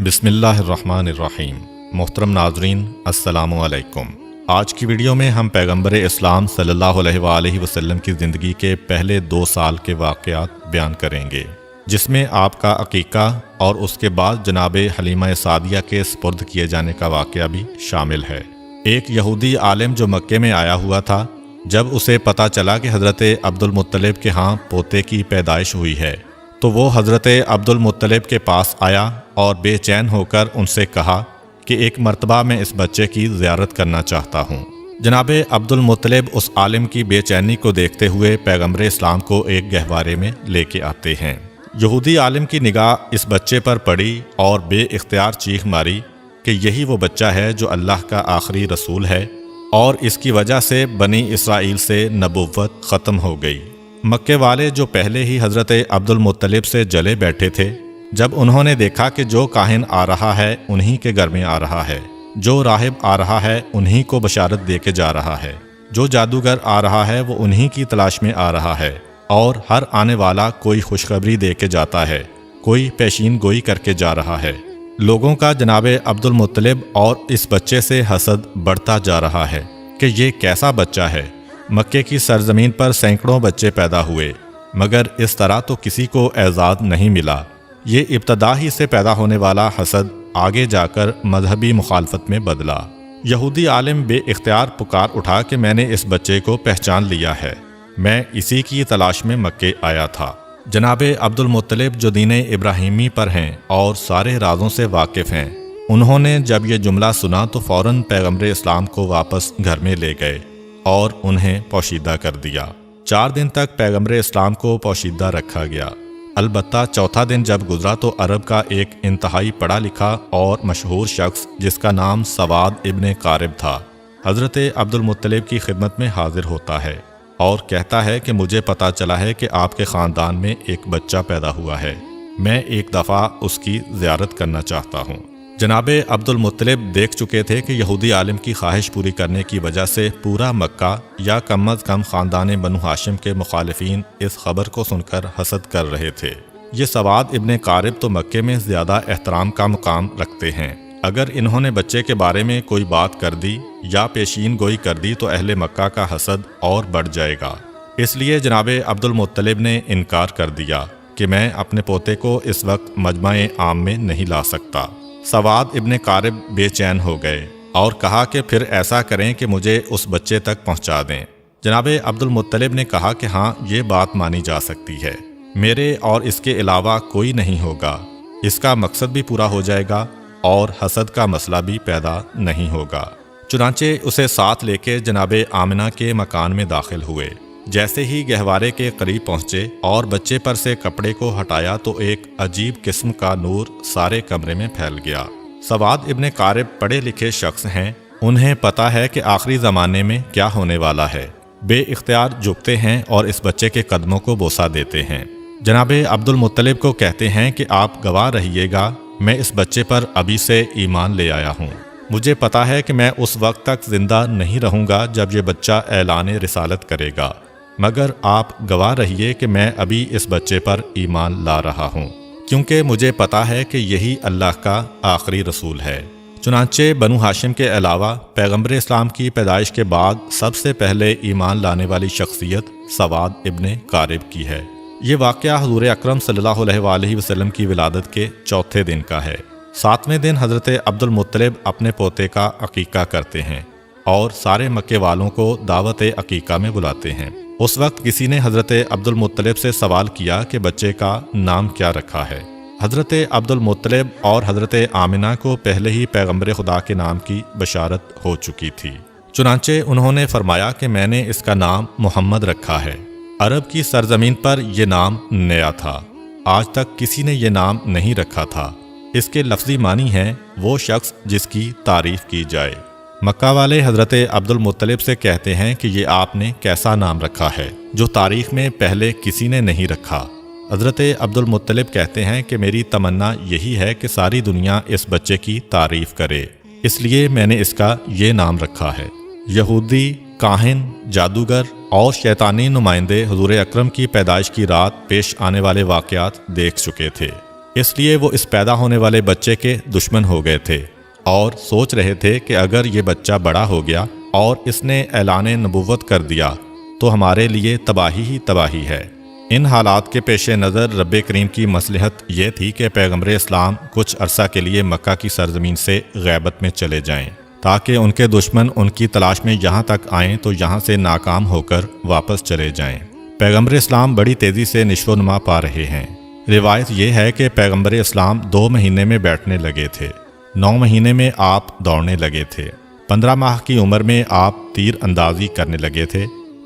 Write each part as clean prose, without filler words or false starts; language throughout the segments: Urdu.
بسم اللہ الرحمن الرحیم۔ محترم ناظرین السلام علیکم۔ آج کی ویڈیو میں ہم پیغمبر اسلام صلی اللہ علیہ وآلہ وسلم کی زندگی کے پہلے 2 سال کے واقعات بیان کریں گے، جس میں آپ کا عقیقہ اور اس کے بعد جناب حلیمہ سعدیہ کے سپرد کیے جانے کا واقعہ بھی شامل ہے۔ ایک یہودی عالم جو مکے میں آیا ہوا تھا، جب اسے پتہ چلا کہ حضرت عبد المطلب کے ہاں پوتے کی پیدائش ہوئی ہے تو وہ حضرت عبد المطلب کے پاس آیا اور بے چین ہو کر ان سے کہا کہ ایک مرتبہ میں اس بچے کی زیارت کرنا چاہتا ہوں۔ جناب عبد المطلب اس عالم کی بے چینی کو دیکھتے ہوئے پیغمبر اسلام کو ایک گہوارے میں لے کے آتے ہیں۔ یہودی عالم کی نگاہ اس بچے پر پڑی اور بے اختیار چیخ ماری کہ یہی وہ بچہ ہے جو اللہ کا آخری رسول ہے، اور اس کی وجہ سے بنی اسرائیل سے نبوت ختم ہو گئی۔ مکے والے جو پہلے ہی حضرت عبد المطلب سے جلے بیٹھے تھے، جب انہوں نے دیکھا کہ جو کاہن آ رہا ہے انہی کے گھر میں آ رہا ہے، جو راہب آ رہا ہے انہی کو بشارت دے کے جا رہا ہے، جو جادوگر آ رہا ہے وہ انہی کی تلاش میں آ رہا ہے، اور ہر آنے والا کوئی خوشخبری دے کے جاتا ہے، کوئی پیشین گوئی کر کے جا رہا ہے، لوگوں کا جناب عبد المطلب اور اس بچے سے حسد بڑھتا جا رہا ہے کہ یہ کیسا بچہ ہے۔ مکے کی سرزمین پر سینکڑوں بچے پیدا ہوئے، مگر اس طرح تو کسی کو اعزاز نہیں ملا۔ یہ ابتدا ہی سے پیدا ہونے والا حسد آگے جا کر مذہبی مخالفت میں بدلا۔ یہودی عالم بے اختیار پکار اٹھا کہ میں نے اس بچے کو پہچان لیا ہے، میں اسی کی تلاش میں مکے آیا تھا۔ جناب عبد المطلب جو دین ابراہیمی پر ہیں اور سارے رازوں سے واقف ہیں، انہوں نے جب یہ جملہ سنا تو فوراً پیغمبر اسلام کو واپس گھر میں لے گئے اور انہیں پوشیدہ کر دیا۔ 4 دن تک پیغمبر اسلام کو پوشیدہ رکھا گیا۔ البتہ چوتھا دن جب گزرا تو عرب کا ایک انتہائی پڑھا لکھا اور مشہور شخص جس کا نام سواد ابن قارب تھا، حضرت عبد المطلب کی خدمت میں حاضر ہوتا ہے اور کہتا ہے کہ مجھے پتہ چلا ہے کہ آپ کے خاندان میں ایک بچہ پیدا ہوا ہے، میں ایک دفعہ اس کی زیارت کرنا چاہتا ہوں۔ جناب عبد المطلب دیکھ چکے تھے کہ یہودی عالم کی خواہش پوری کرنے کی وجہ سے پورا مکہ یا کم از کم خاندان بنو ہاشم کے مخالفین اس خبر کو سن کر حسد کر رہے تھے۔ یہ سواد ابن قارب تو مکے میں زیادہ احترام کا مقام رکھتے ہیں، اگر انہوں نے بچے کے بارے میں کوئی بات کر دی یا پیشین گوئی کر دی تو اہل مکہ کا حسد اور بڑھ جائے گا۔ اس لیے جناب عبد المطلب نے انکار کر دیا کہ میں اپنے پوتے کو اس وقت مجمع عام میں نہیں لا سکتا۔ سواد ابن قارب بے چین ہو گئے اور کہا کہ پھر ایسا کریں کہ مجھے اس بچے تک پہنچا دیں۔ جناب عبد المطلب نے کہا کہ ہاں، یہ بات مانی جا سکتی ہے، میرے اور اس کے علاوہ کوئی نہیں ہوگا، اس کا مقصد بھی پورا ہو جائے گا اور حسد کا مسئلہ بھی پیدا نہیں ہوگا۔ چنانچہ اسے ساتھ لے کے جناب آمنہ کے مکان میں داخل ہوئے۔ جیسے ہی گہوارے کے قریب پہنچے اور بچے پر سے کپڑے کو ہٹایا تو ایک عجیب قسم کا نور سارے کمرے میں پھیل گیا۔ سواد ابن قارب پڑھے لکھے شخص ہیں، انہیں پتہ ہے کہ آخری زمانے میں کیا ہونے والا ہے۔ بے اختیار جھکتے ہیں اور اس بچے کے قدموں کو بوسہ دیتے ہیں۔ جناب عبد المطلب کو کہتے ہیں کہ آپ گواہ رہیے گا، میں اس بچے پر ابھی سے ایمان لے آیا ہوں۔ مجھے پتہ ہے کہ میں اس وقت تک زندہ نہیں رہوں گا جب یہ بچہ اعلان رسالت کرے گا، مگر آپ گواہ رہیے کہ میں ابھی اس بچے پر ایمان لا رہا ہوں، کیونکہ مجھے پتہ ہے کہ یہی اللہ کا آخری رسول ہے۔ چنانچہ بنو ہاشم کے علاوہ پیغمبر اسلام کی پیدائش کے بعد سب سے پہلے ایمان لانے والی شخصیت سواد ابن قارب کی ہے۔ یہ واقعہ حضور اکرم صلی اللہ علیہ وآلہ وسلم کی ولادت کے چوتھے دن کا ہے۔ 7ویں دن حضرت عبد المطلب اپنے پوتے کا عقیقہ کرتے ہیں اور سارے مکے والوں کو دعوت عقیقہ میں بلاتے ہیں۔ اس وقت کسی نے حضرت عبد المطلب سے سوال کیا کہ بچے کا نام کیا رکھا ہے۔ حضرت عبد المطلب اور حضرت آمنہ کو پہلے ہی پیغمبر خدا کے نام کی بشارت ہو چکی تھی، چنانچہ انہوں نے فرمایا کہ میں نے اس کا نام محمد رکھا ہے۔ عرب کی سرزمین پر یہ نام نیا تھا، آج تک کسی نے یہ نام نہیں رکھا تھا۔ اس کے لفظی معنی ہے وہ شخص جس کی تعریف کی جائے۔ مکہ والے حضرت عبد المطلب سے کہتے ہیں کہ یہ آپ نے کیسا نام رکھا ہے جو تاریخ میں پہلے کسی نے نہیں رکھا۔ حضرت عبد المطلب کہتے ہیں کہ میری تمنا یہی ہے کہ ساری دنیا اس بچے کی تعریف کرے، اس لیے میں نے اس کا یہ نام رکھا ہے۔ یہودی، کاہن، جادوگر اور شیطانی نمائندے حضور اکرم کی پیدائش کی رات پیش آنے والے واقعات دیکھ چکے تھے۔ اس لیے وہ اس پیدا ہونے والے بچے کے دشمن ہو گئے تھے اور سوچ رہے تھے کہ اگر یہ بچہ بڑا ہو گیا اور اس نے اعلان نبوت کر دیا تو ہمارے لیے تباہی ہی تباہی ہے۔ ان حالات کے پیش نظر رب کریم کی مصلحت یہ تھی کہ پیغمبر اسلام کچھ عرصہ کے لیے مکہ کی سرزمین سے غیبت میں چلے جائیں تاکہ ان کے دشمن ان کی تلاش میں یہاں تک آئیں تو یہاں سے ناکام ہو کر واپس چلے جائیں۔ پیغمبر اسلام بڑی تیزی سے نشو و نما پا رہے ہیں۔ روایت یہ ہے کہ پیغمبر اسلام 2 مہینے میں بیٹھنے لگے تھے، 9 مہینے میں آپ دوڑنے لگے تھے، 15 ماہ کی عمر میں آپ تیر اندازی کرنے لگے تھے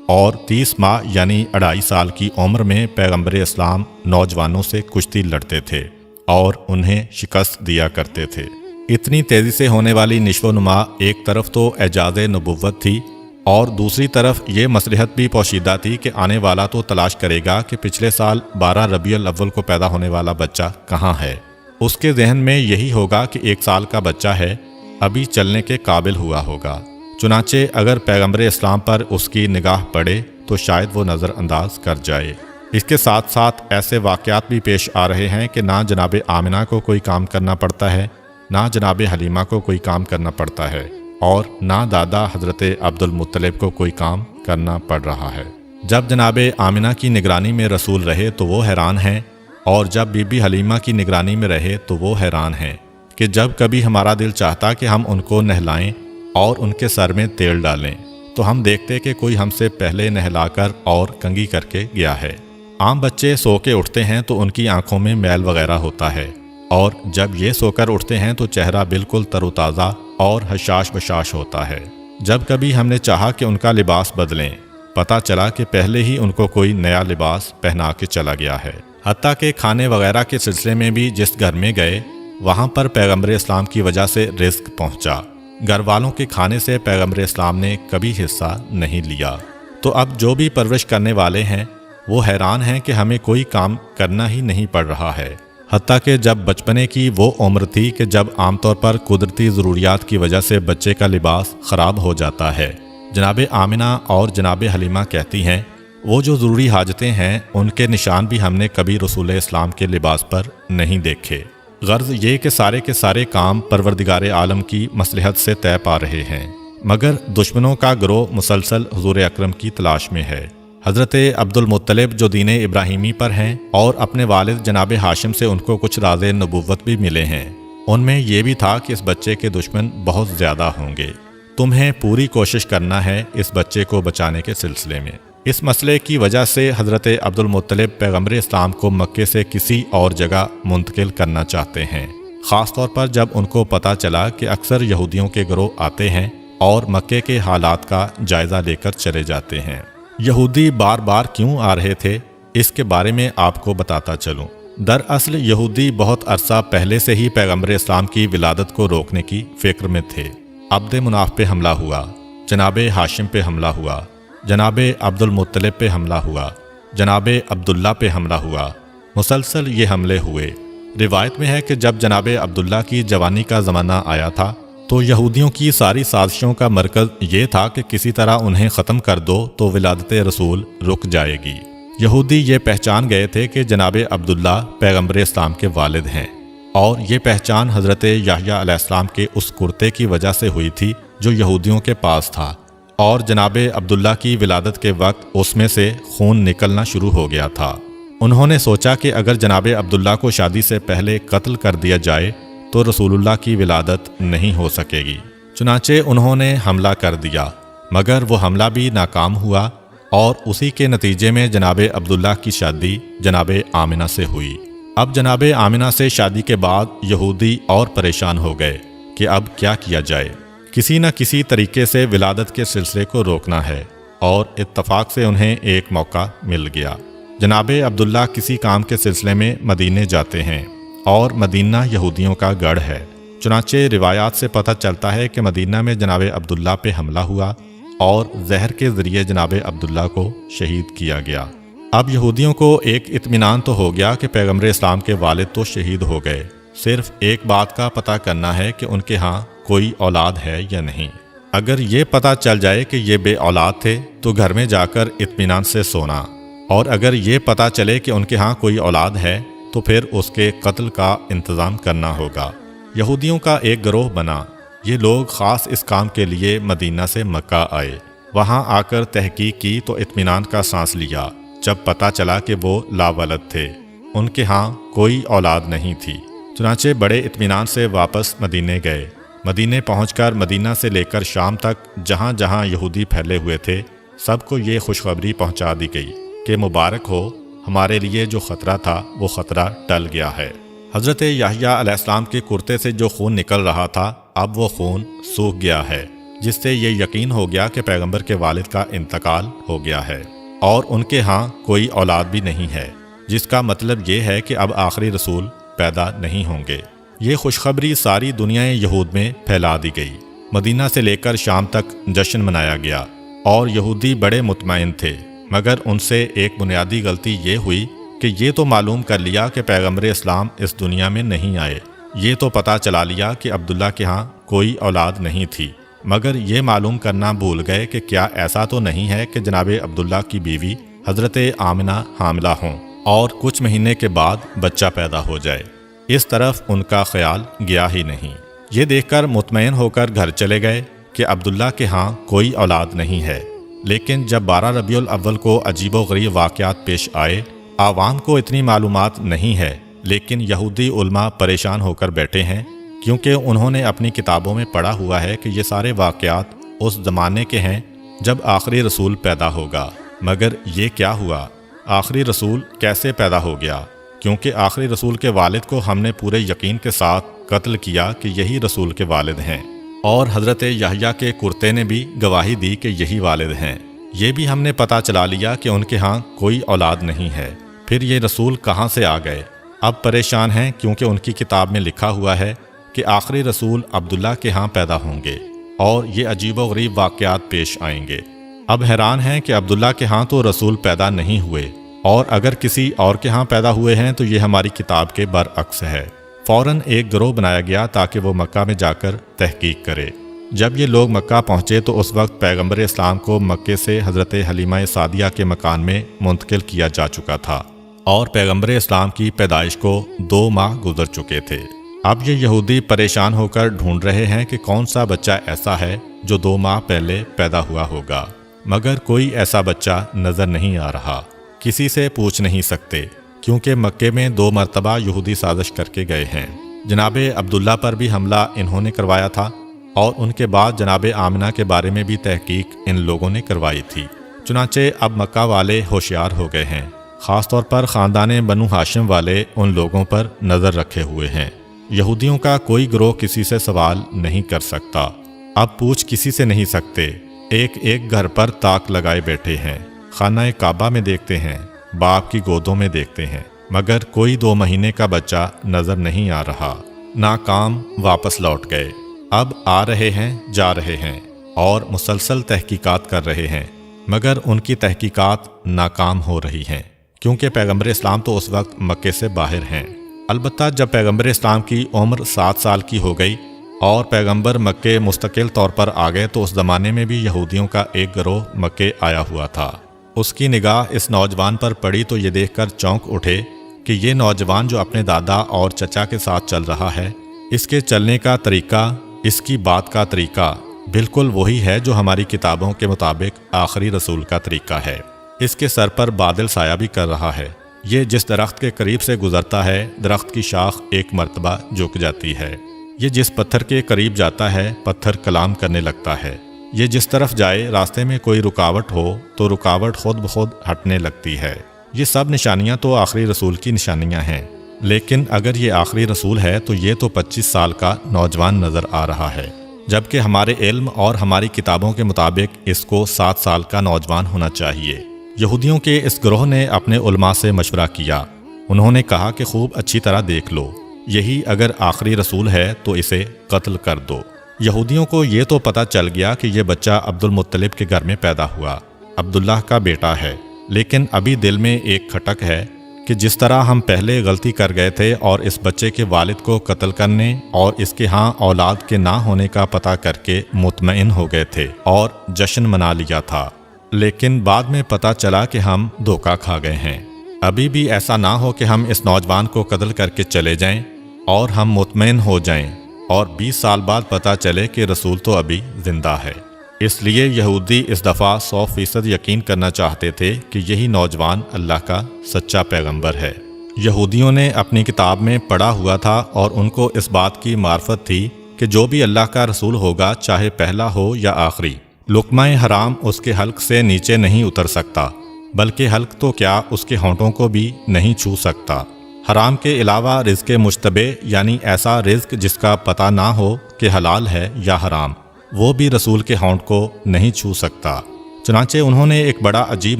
اور 30 ماہ یعنی 2.5 سال کی عمر میں پیغمبر اسلام نوجوانوں سے کشتی لڑتے تھے اور انہیں شکست دیا کرتے تھے۔ اتنی تیزی سے ہونے والی نشو و نما ایک طرف تو اعجاز نبوت تھی اور دوسری طرف یہ مصلحت بھی پوشیدہ تھی کہ آنے والا تو تلاش کرے گا کہ پچھلے سال 12 ربیع الاول کو پیدا ہونے والا بچہ کہاں ہے۔ اس کے ذہن میں یہی ہوگا کہ 1 سال کا بچہ ہے، ابھی چلنے کے قابل ہوا ہوگا۔ چنانچہ اگر پیغمبر اسلام پر اس کی نگاہ پڑے تو شاید وہ نظر انداز کر جائے۔ اس کے ساتھ ساتھ ایسے واقعات بھی پیش آ رہے ہیں کہ نہ جناب آمنہ کو کوئی کام کرنا پڑتا ہے، نہ جناب حلیمہ کو کوئی کام کرنا پڑتا ہے اور نہ دادا حضرت عبد المطلب کو کوئی کام کرنا پڑ رہا ہے۔ جب جناب آمنہ کی نگرانی میں رسول رہے تو وہ حیران ہیں اور جب بی بی حلیمہ کی نگرانی میں رہے تو وہ حیران ہیں کہ جب کبھی ہمارا دل چاہتا کہ ہم ان کو نہلائیں اور ان کے سر میں تیل ڈالیں تو ہم دیکھتے کہ کوئی ہم سے پہلے نہلا کر اور کنگھی کر کے گیا ہے۔ عام بچے سو کے اٹھتے ہیں تو ان کی آنکھوں میں میل وغیرہ ہوتا ہے اور جب یہ سو کر اٹھتے ہیں تو چہرہ بالکل تر و تازہ اور حشاش بشاش ہوتا ہے۔ جب کبھی ہم نے چاہا کہ ان کا لباس بدلیں، پتہ چلا کہ پہلے ہی ان کو کوئی نیا لباس پہنا کے چلا گیا ہے۔ حتیٰ کہ کھانے وغیرہ کے سلسلے میں بھی جس گھر میں گئے وہاں پر پیغمبر اسلام کی وجہ سے رزق پہنچا۔ گھر والوں کے کھانے سے پیغمبر اسلام نے کبھی حصہ نہیں لیا۔ تو اب جو بھی پرورش کرنے والے ہیں وہ حیران ہیں کہ ہمیں کوئی کام کرنا ہی نہیں پڑ رہا ہے۔ حتیٰ کہ جب بچپنے کی وہ عمر تھی کہ جب عام طور پر قدرتی ضروریات کی وجہ سے بچے کا لباس خراب ہو جاتا ہے، جناب آمنہ اور جناب حلیمہ کہتی ہیں وہ جو ضروری حاجتیں ہیں ان کے نشان بھی ہم نے کبھی رسول اسلام کے لباس پر نہیں دیکھے۔ غرض یہ کہ سارے کام پروردگار عالم کی مصلحت سے طے پا رہے ہیں، مگر دشمنوں کا گروہ مسلسل حضور اکرم کی تلاش میں ہے۔ حضرت عبد المطلب جو دین ابراہیمی پر ہیں اور اپنے والد جناب ہاشم سے ان کو کچھ راز نبوت بھی ملے ہیں، ان میں یہ بھی تھا کہ اس بچے کے دشمن بہت زیادہ ہوں گے، تمہیں پوری کوشش کرنا ہے اس بچے کو بچانے کے سلسلے میں۔ اس مسئلے کی وجہ سے حضرت عبد المطلب پیغمبر اسلام کو مکے سے کسی اور جگہ منتقل کرنا چاہتے ہیں، خاص طور پر جب ان کو پتہ چلا کہ اکثر یہودیوں کے گروہ آتے ہیں اور مکے کے حالات کا جائزہ لے کر چلے جاتے ہیں۔ یہودی بار بار کیوں آ رہے تھے اس کے بارے میں آپ کو بتاتا چلوں۔ دراصل یہودی بہت عرصہ پہلے سے ہی پیغمبر اسلام کی ولادت کو روکنے کی فکر میں تھے۔ عبد مناف پہ حملہ ہوا، جناب ہاشم پہ حملہ ہوا، جناب عبد المطلب پہ حملہ ہوا، جناب عبداللہ پہ حملہ ہوا، مسلسل یہ حملے ہوئے۔ روایت میں ہے کہ جب جناب عبداللہ کی جوانی کا زمانہ آیا تھا تو یہودیوں کی ساری سازشوں کا مرکز یہ تھا کہ کسی طرح انہیں ختم کر دو تو ولادت رسول رک جائے گی۔ یہودی یہ پہچان گئے تھے کہ جناب عبداللہ پیغمبر اسلام کے والد ہیں، اور یہ پہچان حضرت یحییٰ علیہ السلام کے اس کرتے کی وجہ سے ہوئی تھی جو یہودیوں کے پاس تھا، اور جناب عبداللہ کی ولادت کے وقت اس میں سے خون نکلنا شروع ہو گیا تھا۔ انہوں نے سوچا کہ اگر جناب عبداللہ کو شادی سے پہلے قتل کر دیا جائے تو رسول اللہ کی ولادت نہیں ہو سکے گی۔ چنانچہ انہوں نے حملہ کر دیا، مگر وہ حملہ بھی ناکام ہوا اور اسی کے نتیجے میں جناب عبداللہ کی شادی جناب آمنہ سے ہوئی۔ اب جناب آمنہ سے شادی کے بعد یہودی اور پریشان ہو گئے کہ اب کیا کیا جائے، کسی نہ کسی طریقے سے ولادت کے سلسلے کو روکنا ہے، اور اتفاق سے انہیں ایک موقع مل گیا۔ جناب عبداللہ کسی کام کے سلسلے میں مدینے جاتے ہیں، اور مدینہ یہودیوں کا گڑھ ہے۔ چنانچہ روایات سے پتہ چلتا ہے کہ مدینہ میں جناب عبداللہ پہ حملہ ہوا اور زہر کے ذریعے جناب عبداللہ کو شہید کیا گیا۔ اب یہودیوں کو ایک اطمینان تو ہو گیا کہ پیغمبر اسلام کے والد تو شہید ہو گئے، صرف ایک بات کا پتہ کرنا ہے کہ ان کے ہاں کوئی اولاد ہے یا نہیں۔ اگر یہ پتہ چل جائے کہ یہ بے اولاد تھے تو گھر میں جا کر اطمینان سے سونا، اور اگر یہ پتہ چلے کہ ان کے ہاں کوئی اولاد ہے تو پھر اس کے قتل کا انتظام کرنا ہوگا۔ یہودیوں کا ایک گروہ بنا۔ یہ لوگ خاص اس کام کے لیے مدینہ سے مکہ آئے۔ وہاں آ کر تحقیق کی تو اطمینان کا سانس لیا جب پتہ چلا کہ وہ لاولد تھے، ان کے ہاں کوئی اولاد نہیں تھی۔ چنانچہ بڑے اطمینان سے واپس مدینے گئے۔ مدینے پہنچ کر مدینہ سے لے کر شام تک جہاں جہاں یہودی پھیلے ہوئے تھے سب کو یہ خوشخبری پہنچا دی گئی کہ مبارک ہو، ہمارے لیے جو خطرہ تھا وہ خطرہ ٹل گیا ہے۔ حضرت یحییٰ علیہ السلام کے کرتے سے جو خون نکل رہا تھا اب وہ خون سوکھ گیا ہے، جس سے یہ یقین ہو گیا کہ پیغمبر کے والد کا انتقال ہو گیا ہے اور ان کے ہاں کوئی اولاد بھی نہیں ہے، جس کا مطلب یہ ہے کہ اب آخری رسول پیدا نہیں ہوں گے۔ یہ خوشخبری ساری دنیا یہود میں پھیلا دی گئی۔ مدینہ سے لے کر شام تک جشن منایا گیا اور یہودی بڑے مطمئن تھے، مگر ان سے ایک بنیادی غلطی یہ ہوئی کہ یہ تو معلوم کر لیا کہ پیغمبر اسلام اس دنیا میں نہیں آئے، یہ تو پتہ چلا لیا کہ عبداللہ کے ہاں کوئی اولاد نہیں تھی، مگر یہ معلوم کرنا بھول گئے کہ کیا ایسا تو نہیں ہے کہ جناب عبداللہ کی بیوی حضرت آمنہ حاملہ ہوں اور کچھ مہینے کے بعد بچہ پیدا ہو جائے۔ اس طرف ان کا خیال گیا ہی نہیں۔ یہ دیکھ کر مطمئن ہو کر گھر چلے گئے کہ عبداللہ کے ہاں کوئی اولاد نہیں ہے، لیکن جب 12 ربیع الاول کو عجیب و غریب واقعات پیش آئے، عوام کو اتنی معلومات نہیں ہے، لیکن یہودی علماء پریشان ہو کر بیٹھے ہیں کیونکہ انہوں نے اپنی کتابوں میں پڑھا ہوا ہے کہ یہ سارے واقعات اس زمانے کے ہیں جب آخری رسول پیدا ہوگا۔ مگر یہ کیا ہوا؟ آخری رسول کیسے پیدا ہو گیا؟ کیونکہ آخری رسول کے والد کو ہم نے پورے یقین کے ساتھ قتل کیا کہ یہی رسول کے والد ہیں، اور حضرت یحییٰ کے کرتے نے بھی گواہی دی کہ یہی والد ہیں۔ یہ بھی ہم نے پتہ چلا لیا کہ ان کے ہاں کوئی اولاد نہیں ہے۔ پھر یہ رسول کہاں سے آ گئے؟ اب پریشان ہیں کیونکہ ان کی کتاب میں لکھا ہوا ہے کہ آخری رسول عبداللہ کے ہاں پیدا ہوں گے اور یہ عجیب و غریب واقعات پیش آئیں گے۔ اب حیران ہیں کہ عبداللہ کے ہاں تو رسول پیدا نہیں ہوئے، اور اگر کسی اور کے ہاں پیدا ہوئے ہیں تو یہ ہماری کتاب کے برعکس ہے۔ فوراً ایک گروہ بنایا گیا تاکہ وہ مکہ میں جا کر تحقیق کرے۔ جب یہ لوگ مکہ پہنچے تو اس وقت پیغمبر اسلام کو مکے سے حضرت حلیمہ سعدیہ کے مکان میں منتقل کیا جا چکا تھا، اور پیغمبر اسلام کی پیدائش کو 2 ماہ گزر چکے تھے۔ اب یہ یہودی پریشان ہو کر ڈھونڈ رہے ہیں کہ کون سا بچہ ایسا ہے جو 2 ماہ پہلے پیدا ہوا ہوگا، مگر کوئی ایسا بچہ نظر نہیں آ رہا۔ کسی سے پوچھ نہیں سکتے کیونکہ مکے میں 2 مرتبہ یہودی سازش کر کے گئے ہیں۔ جناب عبداللہ پر بھی حملہ انہوں نے کروایا تھا، اور ان کے بعد جناب آمنہ کے بارے میں بھی تحقیق ان لوگوں نے کروائی تھی۔ چنانچہ اب مکہ والے ہوشیار ہو گئے ہیں، خاص طور پر خاندان بنو ہاشم والے ان لوگوں پر نظر رکھے ہوئے ہیں۔ یہودیوں کا کوئی گروہ کسی سے سوال نہیں کر سکتا، اب پوچھ کسی سے نہیں سکتے، ایک ایک گھر پر تاک لگائے بیٹھے ہیں، خانہ کعبہ میں دیکھتے ہیں، باپ کی گودوں میں دیکھتے ہیں، مگر کوئی 2 مہینے کا بچہ نظر نہیں آ رہا۔ ناکام واپس لوٹ گئے، اب آ رہے ہیں جا رہے ہیں اور مسلسل تحقیقات کر رہے ہیں، مگر ان کی تحقیقات ناکام ہو رہی ہیں کیونکہ پیغمبر اسلام تو اس وقت مکے سے باہر ہیں۔ البتہ جب پیغمبر اسلام کی عمر 7 سال کی ہو گئی اور پیغمبر مکے مستقل طور پر آ گئے تو اس زمانے میں بھی یہودیوں کا ایک گروہ مکے آیا ہوا تھا۔ اس کی نگاہ اس نوجوان پر پڑی تو یہ دیکھ کر چونک اٹھے کہ یہ نوجوان جو اپنے دادا اور چچا کے ساتھ چل رہا ہے، اس کے چلنے کا طریقہ، اس کی بات کا طریقہ بالکل وہی ہے جو ہماری کتابوں کے مطابق آخری رسول کا طریقہ ہے۔ اس کے سر پر بادل سایہ بھی کر رہا ہے۔ یہ جس درخت کے قریب سے گزرتا ہے، درخت کی شاخ ایک مرتبہ جھک جاتی ہے۔ یہ جس پتھر کے قریب جاتا ہے، پتھر کلام کرنے لگتا ہے۔ یہ جس طرف جائے، راستے میں کوئی رکاوٹ ہو تو رکاوٹ خود بخود ہٹنے لگتی ہے۔ یہ سب نشانیاں تو آخری رسول کی نشانیاں ہیں، لیکن اگر یہ آخری رسول ہے تو یہ تو 25 سال کا نوجوان نظر آ رہا ہے، جبکہ ہمارے علم اور ہماری کتابوں کے مطابق اس کو 7 سال کا نوجوان ہونا چاہیے۔ یہودیوں کے اس گروہ نے اپنے علماء سے مشورہ کیا۔ انہوں نے کہا کہ خوب اچھی طرح دیکھ لو، یہی اگر آخری رسول ہے تو اسے قتل کر دو۔ یہودیوں کو یہ تو پتہ چل گیا کہ یہ بچہ عبد المطلب کے گھر میں پیدا ہوا، عبداللہ کا بیٹا ہے، لیکن ابھی دل میں ایک کھٹک ہے کہ جس طرح ہم پہلے غلطی کر گئے تھے اور اس بچے کے والد کو قتل کرنے اور اس کے ہاں اولاد کے نہ ہونے کا پتہ کر کے مطمئن ہو گئے تھے اور جشن منا لیا تھا، لیکن بعد میں پتہ چلا کہ ہم دھوکہ کھا گئے ہیں۔ ابھی بھی ایسا نہ ہو کہ ہم اس نوجوان کو قتل کر کے چلے جائیں اور ہم مطمئن ہو جائیں اور 20 سال بعد پتہ چلے کہ رسول تو ابھی زندہ ہے۔ اس لیے یہودی اس دفعہ 100% یقین کرنا چاہتے تھے کہ یہی نوجوان اللہ کا سچا پیغمبر ہے۔ یہودیوں نے اپنی کتاب میں پڑھا ہوا تھا اور ان کو اس بات کی معرفت تھی کہ جو بھی اللہ کا رسول ہوگا، چاہے پہلا ہو یا آخری، لقمہ حرام اس کے حلق سے نیچے نہیں اتر سکتا، بلکہ حلق تو کیا اس کے ہونٹوں کو بھی نہیں چھو سکتا۔ حرام کے علاوہ رزق مشتبہ یعنی ایسا رزق جس کا پتہ نہ ہو کہ حلال ہے یا حرام، وہ بھی رسول کے ہونٹ کو نہیں چھو سکتا۔ چنانچہ انہوں نے ایک بڑا عجیب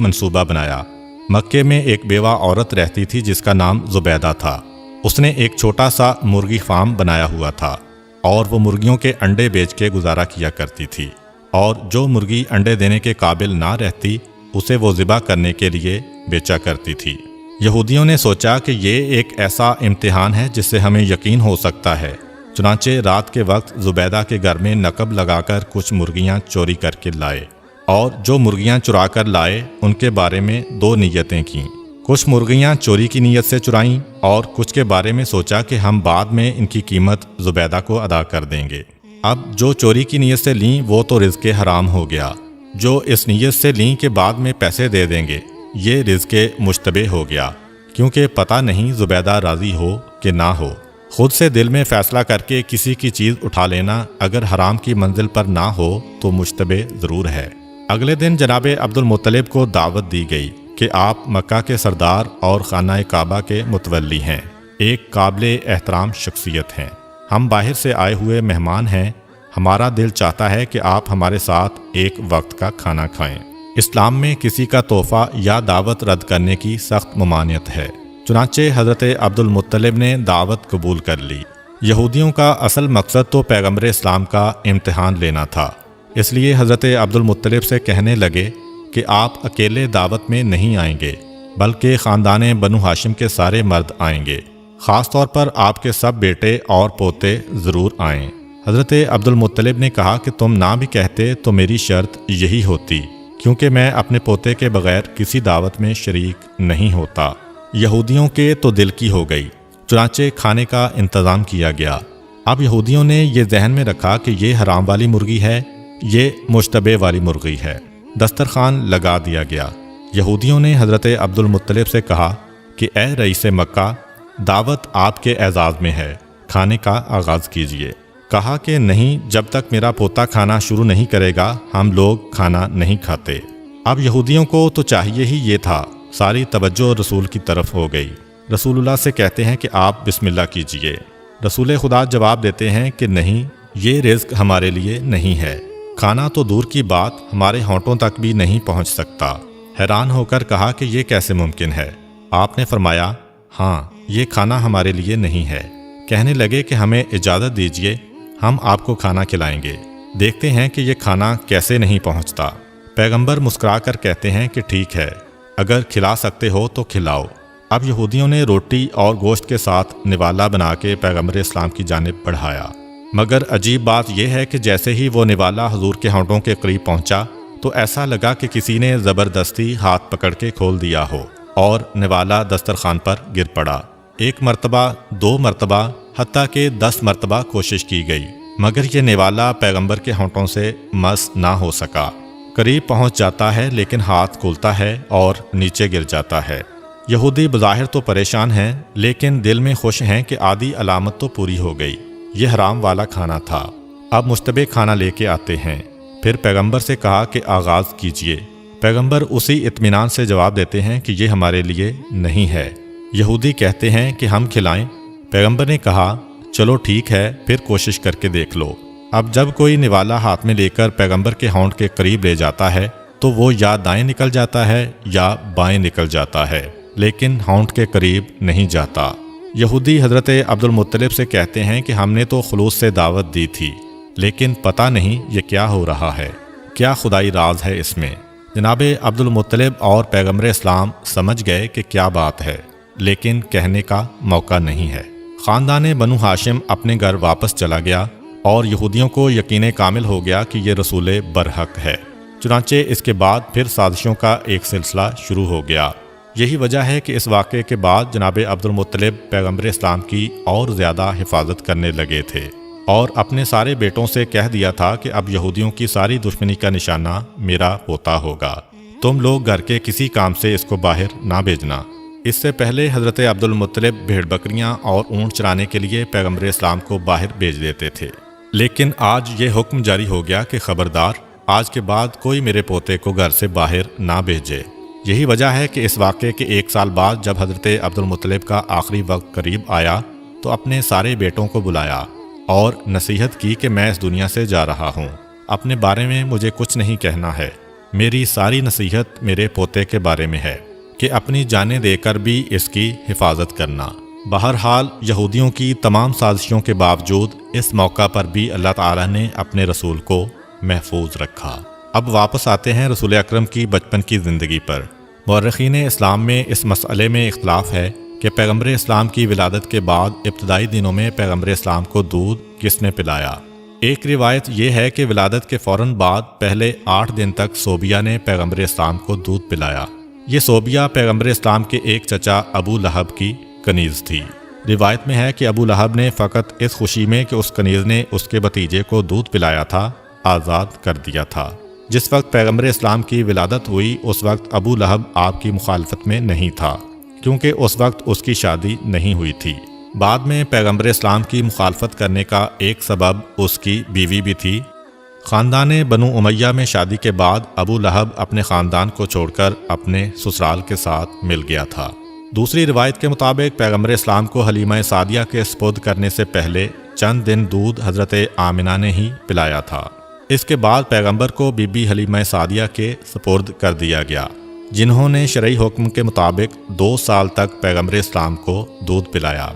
منصوبہ بنایا۔ مکے میں ایک بیوہ عورت رہتی تھی جس کا نام زبیدہ تھا۔ اس نے ایک چھوٹا سا مرغی فارم بنایا ہوا تھا اور وہ مرغیوں کے انڈے بیچ کے گزارا کیا کرتی تھی، اور جو مرغی انڈے دینے کے قابل نہ رہتی اسے وہ ذبح کرنے کے لیے بیچا کرتی تھی۔ یہودیوں نے سوچا کہ یہ ایک ایسا امتحان ہے جس سے ہمیں یقین ہو سکتا ہے، چنانچہ رات کے وقت زبیدہ کے گھر میں نقب لگا کر کچھ مرغیاں چوری کر کے لائے، اور جو مرغیاں چرا کر لائے ان کے بارے میں 2 نیتیں کیں۔ کچھ مرغیاں چوری کی نیت سے چرائیں اور کچھ کے بارے میں سوچا کہ ہم بعد میں ان کی قیمت زبیدہ کو ادا کر دیں گے۔ اب جو چوری کی نیت سے لیں وہ تو رزق حرام ہو گیا، جو اس نیت سے لیں کہ بعد میں پیسے دے دیں گے یہ رزق مشتبہ ہو گیا، کیونکہ پتہ نہیں زبیدہ راضی ہو کہ نہ ہو۔ خود سے دل میں فیصلہ کر کے کسی کی چیز اٹھا لینا اگر حرام کی منزل پر نہ ہو تو مشتبہ ضرور ہے۔ اگلے دن جناب عبد المطلب کو دعوت دی گئی کہ آپ مکہ کے سردار اور خانہ کعبہ کے متولی ہیں، ایک قابل احترام شخصیت ہیں، ہم باہر سے آئے ہوئے مہمان ہیں، ہمارا دل چاہتا ہے کہ آپ ہمارے ساتھ ایک وقت کا کھانا کھائیں۔ اسلام میں کسی کا تحفہ یا دعوت رد کرنے کی سخت ممانعت ہے، چنانچہ حضرت عبد المطلب نے دعوت قبول کر لی۔ یہودیوں کا اصل مقصد تو پیغمبر اسلام کا امتحان لینا تھا، اس لیے حضرت عبد المطلب سے کہنے لگے کہ آپ اکیلے دعوت میں نہیں آئیں گے، بلکہ خاندان بنو ہاشم کے سارے مرد آئیں گے، خاص طور پر آپ کے سب بیٹے اور پوتے ضرور آئیں۔ حضرت عبد المطلب نے کہا کہ تم نہ بھی کہتے تو میری شرط یہی ہوتی، کیونکہ میں اپنے پوتے کے بغیر کسی دعوت میں شریک نہیں ہوتا۔ یہودیوں کے تو دل کی ہو گئی، چنانچہ کھانے کا انتظام کیا گیا۔ اب یہودیوں نے یہ ذہن میں رکھا کہ یہ حرام والی مرغی ہے، یہ مشتبہ والی مرغی ہے۔ دسترخوان لگا دیا گیا۔ یہودیوں نے حضرت عبد المطلب سے کہا کہ اے رئیس مکہ، دعوت آپ کے اعزاز میں ہے، کھانے کا آغاز کیجیے۔ کہا کہ نہیں، جب تک میرا پوتا کھانا شروع نہیں کرے گا ہم لوگ کھانا نہیں کھاتے۔ اب یہودیوں کو تو چاہیے ہی یہ تھا، ساری توجہ رسول کی طرف ہو گئی۔ رسول اللہ سے کہتے ہیں کہ آپ بسم اللہ کیجئے۔ رسول خدا جواب دیتے ہیں کہ نہیں، یہ رزق ہمارے لیے نہیں ہے، کھانا تو دور کی بات ہمارے ہونٹوں تک بھی نہیں پہنچ سکتا۔ حیران ہو کر کہا کہ یہ کیسے ممکن ہے؟ آپ نے فرمایا ہاں، یہ کھانا ہمارے لیے نہیں ہے۔ کہنے لگے کہ ہمیں اجازت دیجئے، ہم آپ کو کھانا کھلائیں گے، دیکھتے ہیں کہ یہ کھانا کیسے نہیں پہنچتا۔ پیغمبر مسکرا کر کہتے ہیں کہ ٹھیک ہے، اگر کھلا سکتے ہو تو کھلاؤ۔ اب یہودیوں نے روٹی اور گوشت کے ساتھ نوالا بنا کے پیغمبر اسلام کی جانب بڑھایا، مگر عجیب بات یہ ہے کہ جیسے ہی وہ نوالا حضور کے ہونٹوں کے قریب پہنچا تو ایسا لگا کہ کسی نے زبردستی ہاتھ پکڑ کے کھول دیا ہو اور نوالا دسترخوان پر گر پڑا۔ 1 مرتبہ، 2 مرتبہ، حتیٰ کہ 10 مرتبہ کوشش کی گئی، مگر یہ نوالا پیغمبر کے ہونٹوں سے مس نہ ہو سکا۔ قریب پہنچ جاتا ہے لیکن ہاتھ کھلتا ہے اور نیچے گر جاتا ہے۔ یہودی بظاہر تو پریشان ہیں لیکن دل میں خوش ہیں کہ آدھی علامت تو پوری ہو گئی، یہ حرام والا کھانا تھا۔ اب مشتبہ کھانا لے کے آتے ہیں۔ پھر پیغمبر سے کہا کہ آغاز کیجئے۔ پیغمبر اسی اطمینان سے جواب دیتے ہیں کہ یہ ہمارے لیے نہیں ہے۔ یہودی کہتے ہیں کہ ہم کھلائیں۔ پیغمبر نے کہا چلو ٹھیک ہے، پھر کوشش کر کے دیکھ لو۔ اب جب کوئی نوالا ہاتھ میں لے کر پیغمبر کے ہونٹ کے قریب لے جاتا ہے تو وہ یا دائیں نکل جاتا ہے یا بائیں نکل جاتا ہے، لیکن ہونٹ کے قریب نہیں جاتا۔ یہودی حضرت عبد المطلب سے کہتے ہیں کہ ہم نے تو خلوص سے دعوت دی تھی، لیکن پتہ نہیں یہ کیا ہو رہا ہے، کیا خدائی راز ہے اس میں۔ جناب عبد المطلب اور پیغمبر اسلام سمجھ گئے کہ کیا بات ہے، لیکن کہنے کا موقع نہیں ہے۔ خاندان بنو ہاشم اپنے گھر واپس چلا گیا اور یہودیوں کو یقین کامل ہو گیا کہ یہ رسول برحق ہے۔ چنانچہ اس کے بعد پھر سازشوں کا ایک سلسلہ شروع ہو گیا۔ یہی وجہ ہے کہ اس واقعے کے بعد جناب عبد المطلب پیغمبر اسلام کی اور زیادہ حفاظت کرنے لگے تھے اور اپنے سارے بیٹوں سے کہہ دیا تھا کہ اب یہودیوں کی ساری دشمنی کا نشانہ میرا پوتا ہوگا، تم لوگ گھر کے کسی کام سے اس کو باہر نہ بھیجنا۔ اس سے پہلے حضرت عبد المطلب بھیڑ بکریاں اور اونٹ چرانے کے لیے پیغمبر اسلام کو باہر بھیج دیتے تھے، لیکن آج یہ حکم جاری ہو گیا کہ خبردار، آج کے بعد کوئی میرے پوتے کو گھر سے باہر نہ بھیجے۔ یہی وجہ ہے کہ اس واقعے کے 1 سال بعد جب حضرت عبد المطلب کا آخری وقت قریب آیا تو اپنے سارے بیٹوں کو بلایا اور نصیحت کی کہ میں اس دنیا سے جا رہا ہوں، اپنے بارے میں مجھے کچھ نہیں کہنا ہے، میری ساری نصیحت میرے پوتے کے بارے میں ہے کہ اپنی جانیں دے کر بھی اس کی حفاظت کرنا۔ بہرحال یہودیوں کی تمام سازشوں کے باوجود اس موقع پر بھی اللہ تعالیٰ نے اپنے رسول کو محفوظ رکھا۔ اب واپس آتے ہیں رسول اکرم کی بچپن کی زندگی پر۔ مورخین اسلام میں اس مسئلے میں اختلاف ہے کہ پیغمبر اسلام کی ولادت کے بعد ابتدائی دنوں میں پیغمبر اسلام کو دودھ کس نے پلایا۔ ایک روایت یہ ہے کہ ولادت کے فوراً بعد پہلے 8 دن تک صوبیہ نے پیغمبر اسلام کو دودھ پلایا۔ یہ صوبیہ پیغمبر اسلام کے ایک چچا ابو لہب کی کنیز تھی۔ روایت میں ہے کہ ابو لہب نے فقط اس خوشی میں کہ اس کنیز نے اس کے بھتیجے کو دودھ پلایا تھا آزاد کر دیا تھا۔ جس وقت پیغمبر اسلام کی ولادت ہوئی اس وقت ابو لہب آپ کی مخالفت میں نہیں تھا، کیونکہ اس وقت اس کی شادی نہیں ہوئی تھی۔ بعد میں پیغمبر اسلام کی مخالفت کرنے کا ایک سبب اس کی بیوی بھی تھی۔ خاندان بنو امیہ میں شادی کے بعد ابو لہب اپنے خاندان کو چھوڑ کر اپنے سسرال کے ساتھ مل گیا تھا۔ دوسری روایت کے مطابق پیغمبر اسلام کو حلیمہ سعدیہ کے سپرد کرنے سے پہلے چند دن دودھ حضرت آمنہ نے ہی پلایا تھا۔ اس کے بعد پیغمبر کو بی بی حلیمہ سعدیہ کے سپرد کر دیا گیا، جنہوں نے شرعی حکم کے مطابق 2 سال تک پیغمبر اسلام کو دودھ پلایا۔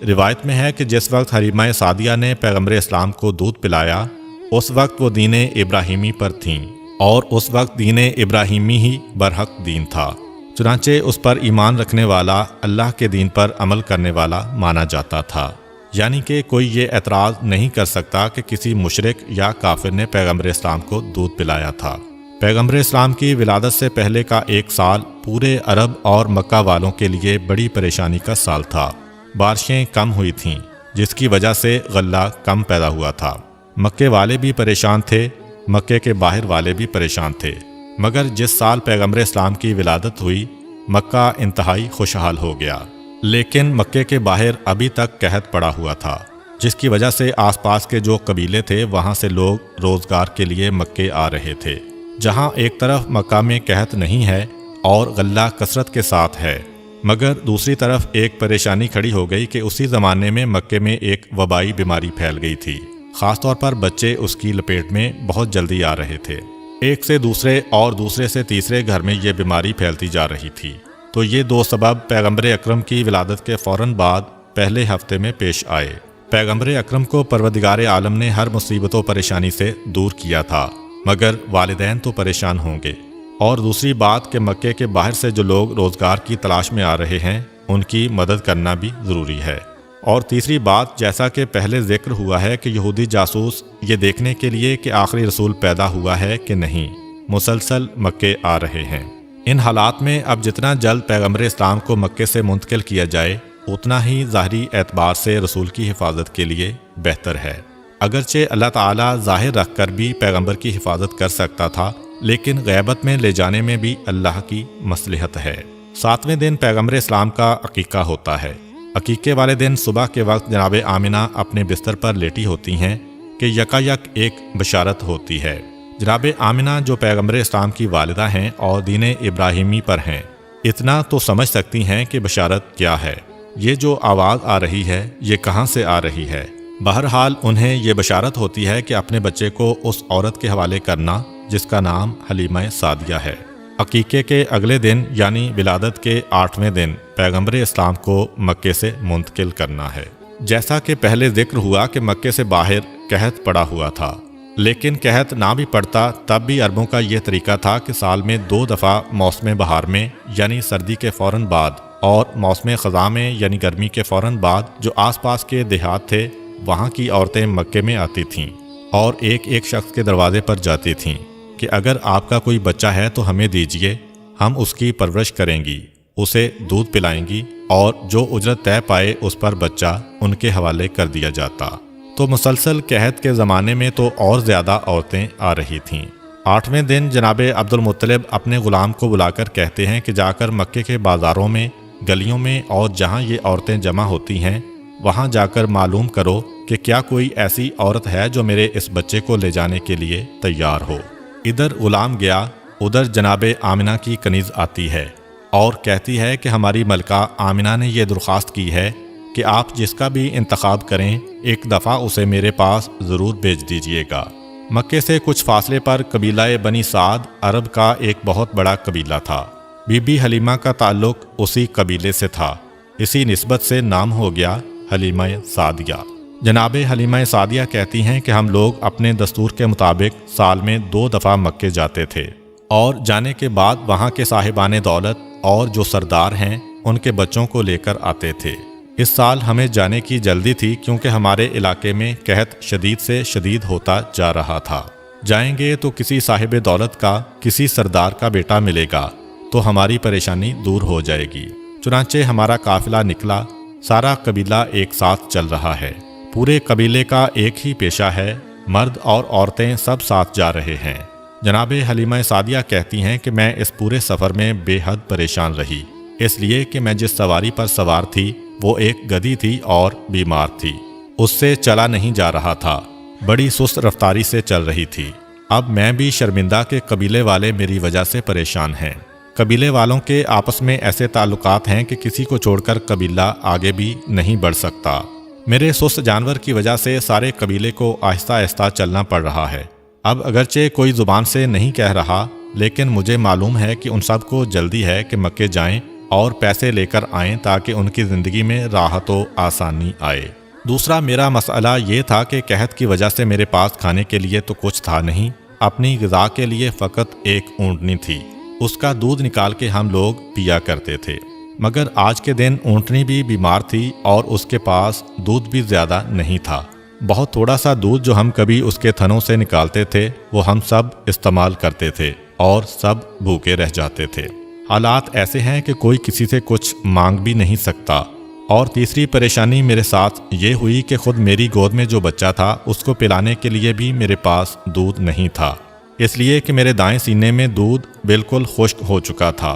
روایت میں ہے کہ جس وقت حلیمہ سعدیہ نے پیغمبر اسلام کو دودھ پلایا اس وقت وہ دین ابراہیمی پر تھیں اور اس وقت دین ابراہیمی ہی برحق دین تھا، چنانچہ اس پر ایمان رکھنے والا اللہ کے دین پر عمل کرنے والا مانا جاتا تھا، یعنی کہ کوئی یہ اعتراض نہیں کر سکتا کہ کسی مشرک یا کافر نے پیغمبر اسلام کو دودھ پلایا تھا۔ پیغمبر اسلام کی ولادت سے پہلے کا 1 سال پورے عرب اور مکہ والوں کے لیے بڑی پریشانی کا سال تھا۔ بارشیں کم ہوئی تھیں جس کی وجہ سے غلہ کم پیدا ہوا تھا۔ مکے والے بھی پریشان تھے، مکے کے باہر والے بھی پریشان تھے، مگر جس سال پیغمبر اسلام کی ولادت ہوئی مکہ انتہائی خوشحال ہو گیا، لیکن مکے کے باہر ابھی تک قحط پڑا ہوا تھا، جس کی وجہ سے آس پاس کے جو قبیلے تھے وہاں سے لوگ روزگار کے لیے مکے آ رہے تھے۔ جہاں ایک طرف مکہ میں قحط نہیں ہے اور غلہ کثرت کے ساتھ ہے، مگر دوسری طرف ایک پریشانی کھڑی ہو گئی کہ اسی زمانے میں مکے میں ایک وبائی بیماری پھیل گئی تھی، خاص طور پر بچے اس کی لپیٹ میں بہت جلدی آ رہے تھے۔ ایک سے دوسرے اور دوسرے سے تیسرے گھر میں یہ بیماری پھیلتی جا رہی تھی، تو یہ 2 سبب پیغمبر اکرم کی ولادت کے فوراً بعد پہلے ہفتے میں پیش آئے۔ پیغمبر اکرم کو پروردگار عالم نے ہر مصیبت و پریشانی سے دور کیا تھا، مگر والدین تو پریشان ہوں گے، اور دوسری بات کہ مکے کے باہر سے جو لوگ روزگار کی تلاش میں آ رہے ہیں ان کی مدد کرنا بھی ضروری ہے، اور تیسری بات جیسا کہ پہلے ذکر ہوا ہے کہ یہودی جاسوس یہ دیکھنے کے لیے کہ آخری رسول پیدا ہوا ہے کہ نہیں مسلسل مکے آ رہے ہیں۔ ان حالات میں اب جتنا جلد پیغمبر اسلام کو مکے سے منتقل کیا جائے اتنا ہی ظاہری اعتبار سے رسول کی حفاظت کے لیے بہتر ہے۔ اگرچہ اللہ تعالیٰ ظاہر رکھ کر بھی پیغمبر کی حفاظت کر سکتا تھا، لیکن غیبت میں لے جانے میں بھی اللہ کی مصلحت ہے۔ 7ویں دن پیغمبر اسلام کا عقیقہ ہوتا ہے۔ عقیقے والے دن صبح کے وقت جناب آمنہ اپنے بستر پر لیٹی ہوتی ہیں کہ یکایک ایک بشارت ہوتی ہے۔ جناب آمنہ جو پیغمبر اسلام کی والدہ ہیں اور دین ابراہیمی پر ہیں، اتنا تو سمجھ سکتی ہیں کہ بشارت کیا ہے، یہ جو آواز آ رہی ہے یہ کہاں سے آ رہی ہے۔ بہرحال انہیں یہ بشارت ہوتی ہے کہ اپنے بچے کو اس عورت کے حوالے کرنا جس کا نام حلیمہ سعدیہ ہے۔ عقیقے کے اگلے دن یعنی ولادت کے 8ویں دن پیغمبر اسلام کو مکے سے منتقل کرنا ہے۔ جیسا کہ پہلے ذکر ہوا کہ مکے سے باہر قحط پڑا ہوا تھا، لیکن قحط نہ بھی پڑتا تب بھی عربوں کا یہ طریقہ تھا کہ سال میں 2 دفعہ موسم بہار میں یعنی سردی کے فوراً بعد اور موسم خزاں میں یعنی گرمی کے فوراً بعد جو آس پاس کے دیہات تھے وہاں کی عورتیں مکے میں آتی تھیں اور ایک ایک شخص کے دروازے پر جاتی تھیں کہ اگر آپ کا کوئی بچہ ہے تو ہمیں دیجئے، ہم اس کی پرورش کریں گی اسے دودھ پلائیں گی اور جو اجرت طے پائے اس پر بچہ ان کے حوالے کر دیا جاتا۔ تو مسلسل قحط کے زمانے میں تو اور زیادہ عورتیں آ رہی تھیں۔ 8ویں دن جناب عبد المطلب اپنے غلام کو بلا کر کہتے ہیں کہ جا کر مکے کے بازاروں میں، گلیوں میں اور جہاں یہ عورتیں جمع ہوتی ہیں وہاں جا کر معلوم کرو کہ کیا کوئی ایسی عورت ہے جو میرے اس بچے کو لے جانے کے لیے تیار ہو۔ ادھر غلام گیا، ادھر جناب آمنہ کی کنیز آتی ہے اور کہتی ہے کہ ہماری ملکہ آمنہ نے یہ درخواست کی ہے کہ آپ جس کا بھی انتخاب کریں ایک دفعہ اسے میرے پاس ضرور بھیج دیجئے گا۔ مکے سے کچھ فاصلے پر قبیلہ بنی سعد عرب کا ایک بہت بڑا قبیلہ تھا۔ بی بی حلیمہ کا تعلق اسی قبیلے سے تھا، اسی نسبت سے نام ہو گیا حلیمہ سعدیہ۔ جناب حلیمہ سعدیہ کہتی ہیں کہ ہم لوگ اپنے دستور کے مطابق سال میں 2 دفعہ مکے جاتے تھے اور جانے کے بعد وہاں کے صاحبان دولت اور جو سردار ہیں ان کے بچوں کو لے کر آتے تھے۔ اس سال ہمیں جانے کی جلدی تھی کیونکہ ہمارے علاقے میں قحط شدید سے شدید ہوتا جا رہا تھا۔ جائیں گے تو کسی صاحب دولت کا، کسی سردار کا بیٹا ملے گا تو ہماری پریشانی دور ہو جائے گی۔ چنانچہ ہمارا قافلہ نکلا، سارا قبیلہ ایک ساتھ چل رہا ہے، پورے قبیلے کا ایک ہی پیشہ ہے، مرد اور عورتیں سب ساتھ جا رہے ہیں۔ جناب حلیمہ سعدیہ کہتی ہیں کہ میں اس پورے سفر میں بے حد پریشان رہی، اس لیے کہ میں جس سواری پر سوار تھی وہ ایک گدھی تھی اور بیمار تھی، اس سے چلا نہیں جا رہا تھا، بڑی سست رفتاری سے چل رہی تھی۔ اب میں بھی شرمندہ کہ قبیلے والے میری وجہ سے پریشان ہیں۔ قبیلے والوں کے آپس میں ایسے تعلقات ہیں کہ کسی کو چھوڑ کر قبیلہ آگے بھی نہیں بڑھ سکتا۔ میرے سست جانور کی وجہ سے سارے قبیلے کو آہستہ آہستہ چلنا پڑ رہا ہے۔ اب اگرچہ کوئی زبان سے نہیں کہہ رہا، لیکن مجھے معلوم ہے کہ ان سب کو جلدی ہے کہ مکے جائیں اور پیسے لے کر آئیں تاکہ ان کی زندگی میں راحت و آسانی آئے۔ دوسرا میرا مسئلہ یہ تھا کہ قحط کی وجہ سے میرے پاس کھانے کے لیے تو کچھ تھا نہیں، اپنی غذا کے لیے فقط ایک اونٹنی تھی، اس کا دودھ نکال کے ہم لوگ پیا کرتے تھے۔ مگر آج کے دن اونٹنی بھی بیمار تھی اور اس کے پاس دودھ بھی زیادہ نہیں تھا۔ بہت تھوڑا سا دودھ جو ہم کبھی اس کے تھنوں سے نکالتے تھے وہ ہم سب استعمال کرتے تھے اور سب بھوکے رہ جاتے تھے۔ حالات ایسے ہیں کہ کوئی کسی سے کچھ مانگ بھی نہیں سکتا۔ اور تیسری پریشانی میرے ساتھ یہ ہوئی کہ خود میری گود میں جو بچہ تھا اس کو پلانے کے لیے بھی میرے پاس دودھ نہیں تھا، اس لیے کہ میرے دائیں سینے میں دودھ بالکل خشک ہو چکا تھا۔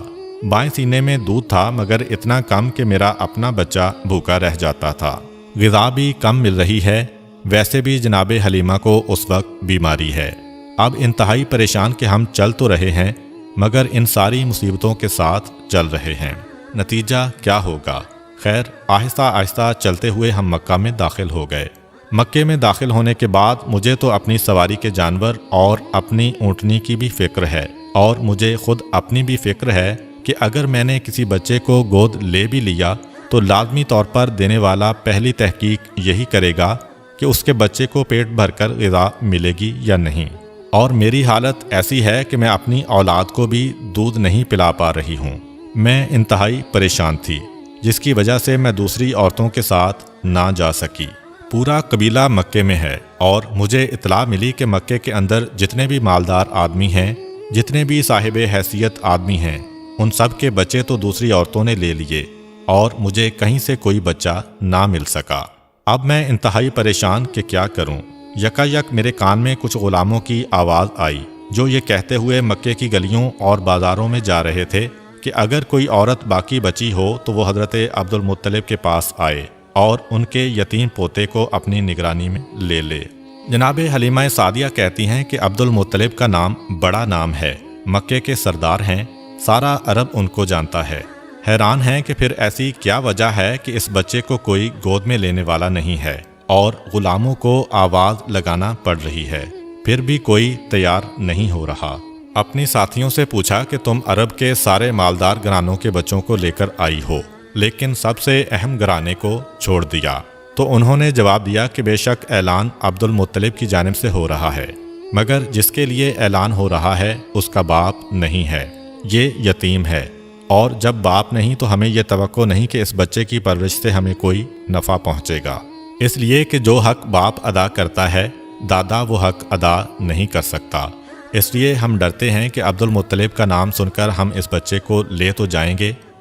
بائیں سینے میں دودھ تھا مگر اتنا کم کہ میرا اپنا بچہ بھوکا رہ جاتا تھا۔ غذا بھی کم مل رہی ہے، ویسے بھی جناب حلیمہ کو اس وقت بیماری ہے۔ اب انتہائی پریشان کہ ہم چل تو رہے ہیں مگر ان ساری مصیبتوں کے ساتھ چل رہے ہیں، نتیجہ کیا ہوگا؟ خیر، آہستہ آہستہ چلتے ہوئے ہم مکہ میں داخل ہو گئے۔ مکے میں داخل ہونے کے بعد مجھے تو اپنی سواری کے جانور اور اپنی اونٹنی کی بھی فکر ہے، اور مجھے خود اپنی بھی فکر ہے کہ اگر میں نے کسی بچے کو گود لے بھی لیا تو لازمی طور پر دینے والا پہلی تحقیق یہی کرے گا کہ اس کے بچے کو پیٹ بھر کر غذا ملے گی یا نہیں۔ اور میری حالت ایسی ہے کہ میں اپنی اولاد کو بھی دودھ نہیں پلا پا رہی ہوں۔ میں انتہائی پریشان تھی، جس کی وجہ سے میں دوسری عورتوں کے ساتھ نہ جا سکی۔ پورا قبیلہ مکے میں ہے اور مجھے اطلاع ملی کہ مکے کے اندر جتنے بھی مالدار آدمی ہیں، جتنے بھی صاحب حیثیت آدمی ہیں، ان سب کے بچے تو دوسری عورتوں نے لے لیے اور مجھے کہیں سے کوئی بچہ نہ مل سکا۔ اب میں انتہائی پریشان کہ کیا کروں۔ یکا یک میرے کان میں کچھ غلاموں کی آواز آئی جو یہ کہتے ہوئے مکے کی گلیوں اور بازاروں میں جا رہے تھے کہ اگر کوئی عورت باقی بچی ہو تو وہ حضرت عبد المطلب کے پاس آئے اور ان کے یتیم پوتے کو اپنی نگرانی میں لے لے۔ جناب حلیمہ سعدیہ کہتی ہیں کہ عبد المطلب کا نام بڑا نام ہے، مکے کے سردار ہیں، سارا عرب ان کو جانتا ہے۔ حیران ہیں کہ پھر ایسی کیا وجہ ہے کہ اس بچے کو کوئی گود میں لینے والا نہیں ہے اور غلاموں کو آواز لگانا پڑ رہی ہے، پھر بھی کوئی تیار نہیں ہو رہا۔ اپنی ساتھیوں سے پوچھا کہ تم عرب کے سارے مالدار گھرانوں کے بچوں کو لے کر آئی ہو لیکن سب سے اہم گھرانے کو چھوڑ دیا، تو انہوں نے جواب دیا کہ بے شک اعلان عبد المطلب کی جانب سے ہو رہا ہے، مگر جس کے لیے اعلان ہو رہا ہے اس کا باپ نہیں ہے، یہ یتیم ہے، اور جب باپ نہیں تو ہمیں یہ توقع نہیں کہ اس بچے کی پرورش سے ہمیں کوئی نفع پہنچے گا، اس لیے کہ جو حق باپ ادا کرتا ہے دادا وہ حق ادا نہیں کر سکتا۔ اس لیے ہم ڈرتے ہیں کہ عبد المطلب کا نام سن کر ہم اس بچے کو لے تو جائیں گے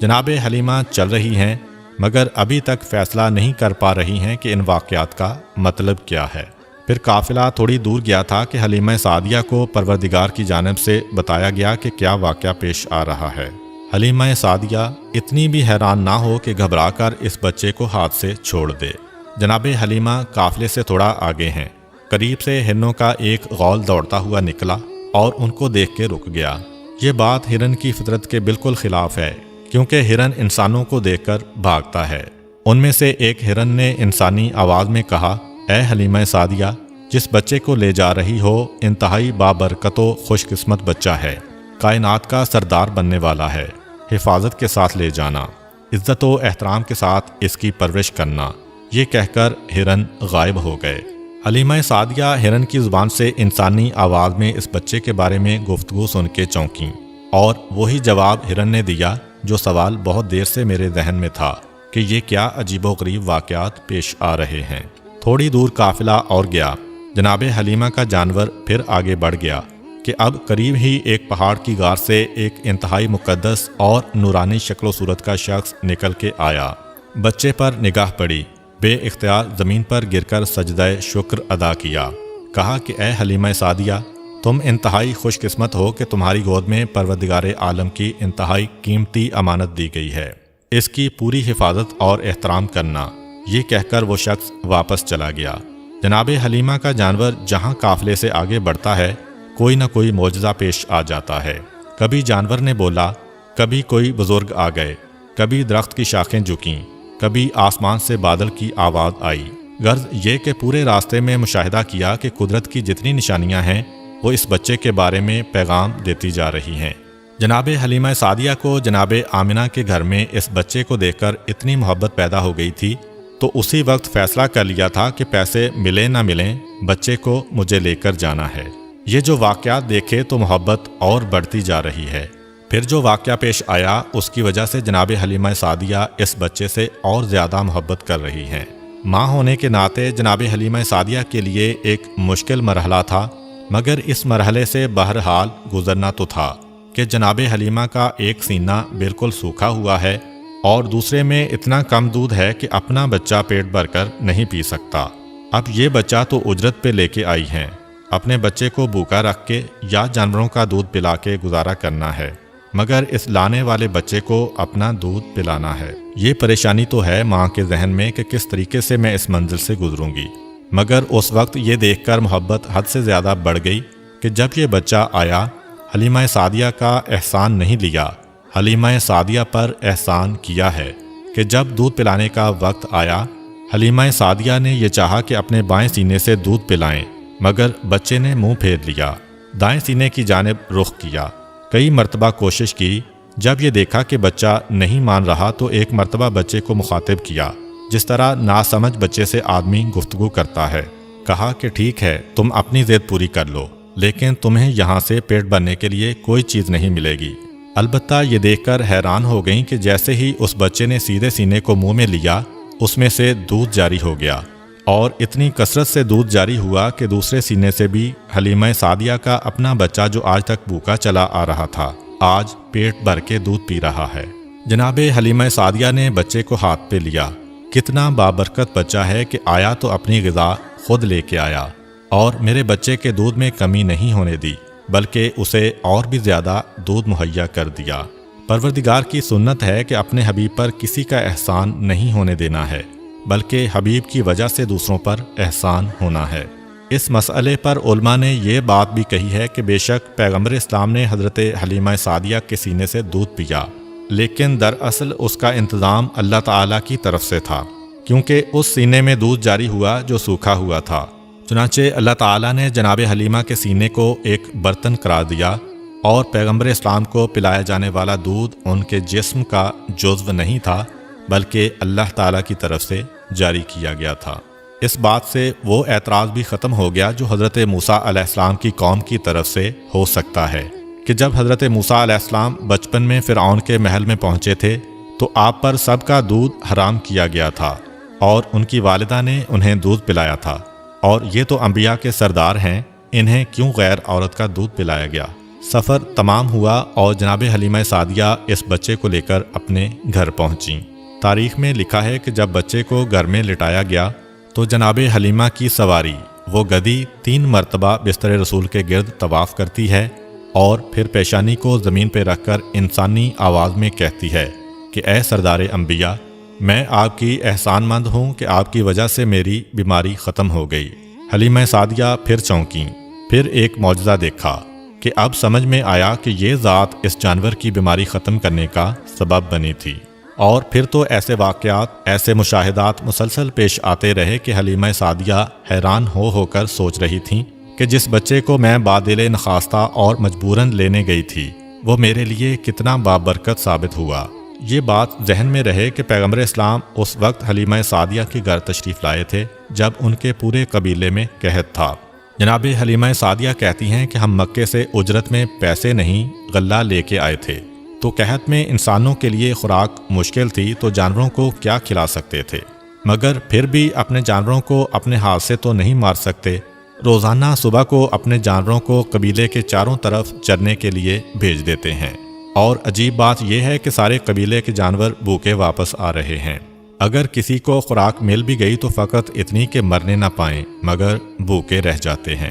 جناب حلیمہ چل رہی ہیں مگر ابھی تک فیصلہ نہیں کر پا رہی ہیں کہ ان واقعات کا مطلب کیا ہے۔ پھر قافلہ تھوڑی دور گیا تھا کہ حلیمہ سعدیہ کو پروردگار کی جانب سے بتایا گیا کہ کیا واقعہ پیش آ رہا ہے۔ حلیمہ سعدیہ اتنی بھی حیران نہ ہو کہ گھبرا کر اس بچے کو ہاتھ سے چھوڑ دے۔ جناب حلیمہ قافلے سے تھوڑا آگے ہیں، قریب سے ہرنوں کا ایک غول دوڑتا ہوا نکلا اور ان کو دیکھ کے رک گیا۔ یہ بات ہرن کی فطرت کے بالکل خلاف ہے، کیونکہ ہرن انسانوں کو دیکھ کر بھاگتا ہے۔ ان میں سے ایک ہرن نے انسانی آواز میں کہا، اے حلیمہ سعدیہ، جس بچے کو لے جا رہی ہو انتہائی بابرکت و خوش قسمت بچہ ہے، کائنات کا سردار بننے والا ہے، حفاظت کے ساتھ لے جانا، عزت و احترام کے ساتھ اس کی پرورش کرنا۔ یہ کہہ کر ہرن غائب ہو گئے۔ حلیمہ سعدیہ ہرن کی زبان سے انسانی آواز میں اس بچے کے بارے میں گفتگو سن کے چونکیں، اور وہی جواب ہرن نے دیا جو سوال بہت دیر سے میرے ذہن میں تھا کہ یہ کیا عجیب و غریب واقعات پیش آ رہے ہیں۔ تھوڑی دور قافلہ اور گیا، جناب حلیمہ کا جانور پھر آگے بڑھ گیا کہ اب قریب ہی ایک پہاڑ کی غار سے ایک انتہائی مقدس اور نورانی شکل و صورت کا شخص نکل کے آیا۔ بچے پر نگاہ پڑی، بے اختیار زمین پر گر کر سجدہ شکر ادا کیا، کہا کہ اے حلیمہ سعدیہ، تم انتہائی خوش قسمت ہو کہ تمہاری گود میں پروردگار عالم کی انتہائی قیمتی امانت دی گئی ہے، اس کی پوری حفاظت اور احترام کرنا۔ یہ کہہ کر وہ شخص واپس چلا گیا۔ جناب حلیمہ کا جانور جہاں قافلے سے آگے بڑھتا ہے کوئی نہ کوئی معجزہ پیش آ جاتا ہے۔ کبھی جانور نے بولا، کبھی کوئی بزرگ آ گئے، کبھی درخت کی شاخیں جھکیں، کبھی آسمان سے بادل کی آواز آئی۔ غرض یہ کہ پورے راستے میں مشاہدہ کیا کہ قدرت کی جتنی نشانیاں ہیں وہ اس بچے کے بارے میں پیغام دیتی جا رہی ہیں۔ جناب حلیمہ سعدیہ کو جناب آمنہ کے گھر میں اس بچے کو دیکھ کر اتنی محبت پیدا ہو گئی تھی تو اسی وقت فیصلہ کر لیا تھا کہ پیسے ملیں نہ ملیں بچے کو مجھے لے کر جانا ہے۔ یہ جو واقعات دیکھے تو محبت اور بڑھتی جا رہی ہے۔ پھر جو واقعہ پیش آیا اس کی وجہ سے جناب حلیمہ سعدیہ اس بچے سے اور زیادہ محبت کر رہی ہیں۔ ماں ہونے کے ناطے جناب حلیمہ سعدیہ کے لیے ایک مشکل مرحلہ تھا، مگر اس مرحلے سے بہرحال گزرنا تو تھا کہ جناب حلیمہ کا ایک سینہ بالکل سوکھا ہوا ہے اور دوسرے میں اتنا کم دودھ ہے کہ اپنا بچہ پیٹ بھر کر نہیں پی سکتا۔ اب یہ بچہ تو اجرت پہ لے کے آئی ہیں، اپنے بچے کو بھوکا رکھ کے یا جانوروں کا دودھ پلا کے گزارا کرنا ہے، مگر اس لانے والے بچے کو اپنا دودھ پلانا ہے۔ یہ پریشانی تو ہے ماں کے ذہن میں کہ کس طریقے سے میں اس منزل سے گزروں گی، مگر اس وقت یہ دیکھ کر محبت حد سے زیادہ بڑھ گئی کہ جب یہ بچہ آیا حلیمہ سعدیہ کا احسان نہیں لیا، حلیمہ سعدیہ پر احسان کیا ہے کہ جب دودھ پلانے کا وقت آیا حلیمہ سعدیہ نے یہ چاہا کہ اپنے بائیں سینے سے دودھ پلائیں، مگر بچے نے منہ پھیر لیا، دائیں سینے کی جانب رخ کیا۔ کئی مرتبہ کوشش کی، جب یہ دیکھا کہ بچہ نہیں مان رہا تو ایک مرتبہ بچے کو مخاطب کیا، جس طرح ناسمجھ بچے سے آدمی گفتگو کرتا ہے۔ کہا کہ ٹھیک ہے، تم اپنی ضد پوری کر لو، لیکن تمہیں یہاں سے پیٹ بھرنے کے لیے کوئی چیز نہیں ملے گی۔ البتہ یہ دیکھ کر حیران ہو گئیں کہ جیسے ہی اس بچے نے سیدھے سینے کو منہ میں لیا اس میں سے دودھ جاری ہو گیا، اور اتنی کثرت سے دودھ جاری ہوا کہ دوسرے سینے سے بھی حلیمہ سعدیہ کا اپنا بچہ جو آج تک بھوکا چلا آ رہا تھا آج پیٹ بھر کے دودھ پی رہا ہے۔ جناب حلیمہ سعدیہ نے بچے کو ہاتھ پہ لیا۔ کتنا بابرکت بچہ ہے کہ آیا تو اپنی غذا خود لے کے آیا، اور میرے بچے کے دودھ میں کمی نہیں ہونے دی بلکہ اسے اور بھی زیادہ دودھ مہیا کر دیا۔ پروردگار کی سنت ہے کہ اپنے حبیب پر کسی کا احسان نہیں ہونے دینا ہے، بلکہ حبیب کی وجہ سے دوسروں پر احسان ہونا ہے۔ اس مسئلے پر علماء نے یہ بات بھی کہی ہے کہ بے شک پیغمبر اسلام نے حضرت حلیمہ سعدیہ کے سینے سے دودھ پیا، لیکن دراصل اس کا انتظام اللہ تعالیٰ کی طرف سے تھا، کیونکہ اس سینے میں دودھ جاری ہوا جو سوکھا ہوا تھا۔ چنانچہ اللہ تعالیٰ نے جناب حلیمہ کے سینے کو ایک برتن قرار دیا، اور پیغمبر اسلام کو پلایا جانے والا دودھ ان کے جسم کا جزو نہیں تھا بلکہ اللہ تعالیٰ کی طرف سے جاری کیا گیا تھا۔ اس بات سے وہ اعتراض بھی ختم ہو گیا جو حضرت موسیٰ علیہ السلام کی قوم کی طرف سے ہو سکتا ہے کہ جب حضرت موسیٰ علیہ السلام بچپن میں فرعون کے محل میں پہنچے تھے تو آپ پر سب کا دودھ حرام کیا گیا تھا، اور ان کی والدہ نے انہیں دودھ پلایا تھا، اور یہ تو انبیاء کے سردار ہیں، انہیں کیوں غیر عورت کا دودھ پلایا گیا؟ سفر تمام ہوا اور جناب حلیمہ سعدیہ اس بچے کو لے کر اپنے گھر پہنچیں۔ تاریخ میں لکھا ہے کہ جب بچے کو گھر میں لٹایا گیا تو جناب حلیمہ کی سواری وہ گدی 3 مرتبہ بستر رسول کے گرد طواف کرتی ہے اور پھر پیشانی کو زمین پہ رکھ کر انسانی آواز میں کہتی ہے کہ اے سردار انبیاء، میں آپ کی احسان مند ہوں کہ آپ کی وجہ سے میری بیماری ختم ہو گئی۔ حلیمہ سعدیہ پھر چونکیں، پھر ایک معجزہ دیکھا کہ اب سمجھ میں آیا کہ یہ ذات اس جانور کی بیماری ختم کرنے کا سبب بنی تھی۔ اور پھر تو ایسے واقعات، ایسے مشاہدات مسلسل پیش آتے رہے کہ حلیمہ سعدیہ حیران ہو کر سوچ رہی تھیں کہ جس بچے کو میں بادل نخواستہ اور مجبوراً لینے گئی تھی وہ میرے لیے کتنا بابرکت ثابت ہوا۔ یہ بات ذہن میں رہے کہ پیغمبر اسلام اس وقت حلیمہ سعدیہ کے گھر تشریف لائے تھے جب ان کے پورے قبیلے میں قحط تھا۔ جناب حلیمہ سعدیہ کہتی ہیں کہ ہم مکے سے اجرت میں پیسے نہیں غلہ لے کے آئے تھے، تو قحط میں انسانوں کے لیے خوراک مشکل تھی تو جانوروں کو کیا کھلا سکتے تھے، مگر پھر بھی اپنے جانوروں کو اپنے ہاتھ سے تو نہیں مار سکتے۔ روزانہ صبح کو اپنے جانوروں کو قبیلے کے چاروں طرف چرنے کے لیے بھیج دیتے ہیں، اور عجیب بات یہ ہے کہ سارے قبیلے کے جانور بھوکے واپس آ رہے ہیں۔ اگر کسی کو خوراک مل بھی گئی تو فقط اتنی کہ مرنے نہ پائیں مگر بھوکے رہ جاتے ہیں،